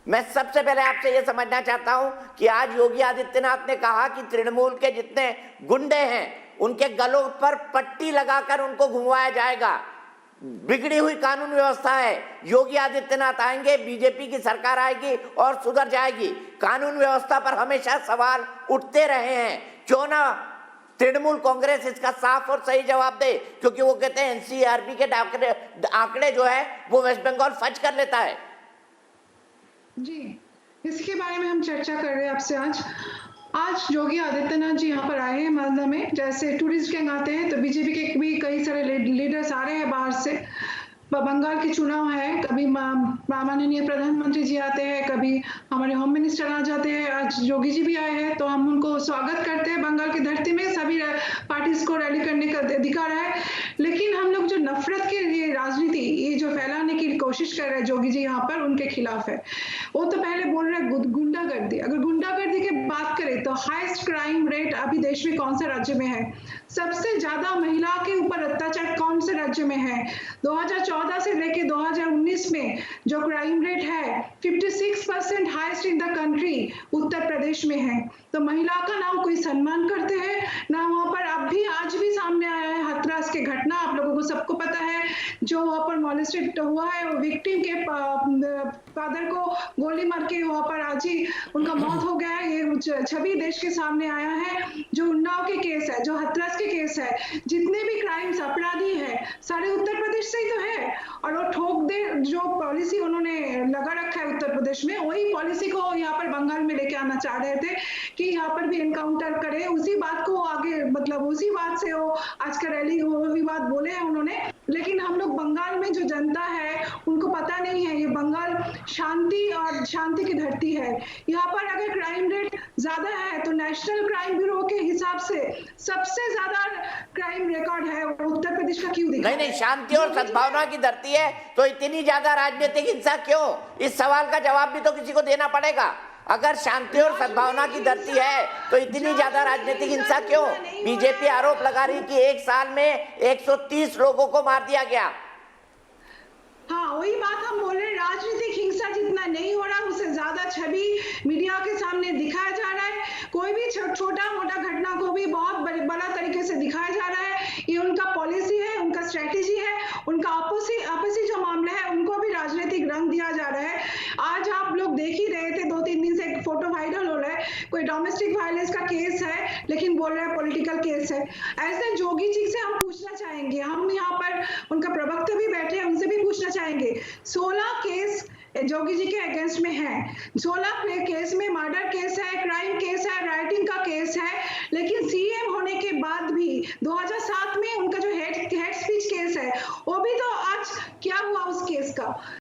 मैं सबसे पहले आपसे यह समझना चाहता हूं कि आज योगी आदित्यनाथ ने कहा कि तृणमूल के जितने गुंडे हैं उनके गलों पर पट्टी लगाकर उनको घुमाया जाएगा। बिगड़ी हुई कानून व्यवस्था है। योगी आदित्यनाथ आएंगे, बीजेपी की सरकार आएगी और सुधर जाएगी। कानून व्यवस्था पर हमेशा सवाल उठते रहे हैं, क्यों ना तृणमूल कांग्रेस इसका साफ और सही जवाब दे, क्योंकि वो कहते हैं एनसीआरबी के आंकड़े जो है वो वेस्ट बंगाल फर्ज कर लेता है। जी, इसके बारे में हम चर्चा कर रहे हैं आपसे आज योगी आदित्यनाथ जी यहाँ पर आए हैं मालदा में। जैसे टूरिस्ट गैंग आते हैं तो बीजेपी के भी कई सारे लीडर्स आ रहे हैं बाहर से। बंगाल के चुनाव है, कभी माननीय प्रधानमंत्री जी आते हैं, कभी हमारे होम मिनिस्टर आ जाते हैं। आज योगी जी भी आए हैं तो हम उनको स्वागत करते हैं। बंगाल की धरती में सभी पार्टीज को रैली करने का अधिकार है, लेकिन हम लोग जो नफरत की ये राजनीति ये जो फैलाने की कोशिश कर रहे हैं योगी जी यहाँ पर, उनके खिलाफ है। वो तो पहले बोल रहे हैं गुंडागर्दी। अगर गुंडागर्दी की बात करें तो हाईएस्ट क्राइम रेट अभी देश में कौन से राज्य में है? सबसे ज्यादा महिला के ऊपर अत्याचार कौन से राज्य में है? 2014 से लेके 2019 में जो क्राइम रेट है 56% highest in the country Uttar Pradesh में है। तो महिला का ना कोई सम्मान करते हैं ना वहां पर। अब भी आज भी सामने आया है हाथरस के घटना, आप लोगों को सबको पता है। जो वहां पर मॉलेस्टेड हुआ है, विक्टिम के फादर को गोली मार के वहां पर आज ही उनका मौत हो गया है। ये छवि देश के सामने आया है। जो उन्नाव के केस है, जो हाथरस के केस है, जितने भी क्राइम्स अपराधी है सारे उत्तर प्रदेश से ही तो है। और वो ठोक दे जो पॉलिसी उन्होंने लगा रखा है उत्तर प्रदेश में, वही पॉलिसी को यहाँ पर बंगाल में लेके आना चाह रहे थे कि यहाँ पर भी एनकाउंटर करे। उसी बात को आगे मतलब उसी बात से वो आज का रैली वो भी बात बोले हैं उन्होंने। लेकिन हम लोग बंगाल में जो जनता है उनको पता नहीं है, ये बंगाल शांति और शांति की धरती है। यहाँ पर अगर क्राइम रेट ज्यादा है तो नेशनल क्राइम ब्यूरो के हिसाब से सबसे ज्यादा क्राइम रिकॉर्ड है उत्तर प्रदेश का। क्यों दिखा? नहीं, शांति और सद्भावना की धरती है तो इतनी ज्यादा राजनीतिक हिंसा क्यों? इस सवाल का जवाब भी तो किसी को देना पड़ेगा। अगर शांति और सद्भावना की धरती है तो इतनी ज्यादा राजनीतिक हिंसा क्यों? बीजेपी आरोप लगा रही कि एक साल में 130 लोगों को मार दिया गया। हाँ, वही बात हम बोल रहे हैं। राजनीतिक हिंसा जितना नहीं हो रहा उससे ज्यादा छवि मीडिया के सामने दिखाया जा रहा है। कोई भी छोटा मोटा घटना को भी बहुत बड़ा तरीके से दिखाया जा रहा है। ये उनका पॉलिसी है, उनका स्ट्रेटेजी है। उनका आपसी जो मामला है उनको भी राजनीतिक रंग दिया जा रहा है। आज आप लोग देख ही रहे थे, 2-3 दिन से एक फोटो वायरल हो रहा है, कोई डोमेस्टिक वायलेंस का केस है लेकिन बोल रहे हैं पॉलिटिकल केस है। ऐसे जोगी जी से हम पूछना चाहेंगे, हम यहाँ पर उनका प्रवक्ता भी बैठे हैं, उनसे भी पूछना चाहेंगे। 16 केस जोगी जी के अगेंस्ट में है। 16 केस में मर्डर केस है, क्राइम केस है, राइटिंग का केस है। लेकिन सीएम होने के बाद भी 2007 में उनका जो हेड स्पीच केस है वो भी तो आज क्या हुआ उस केस का?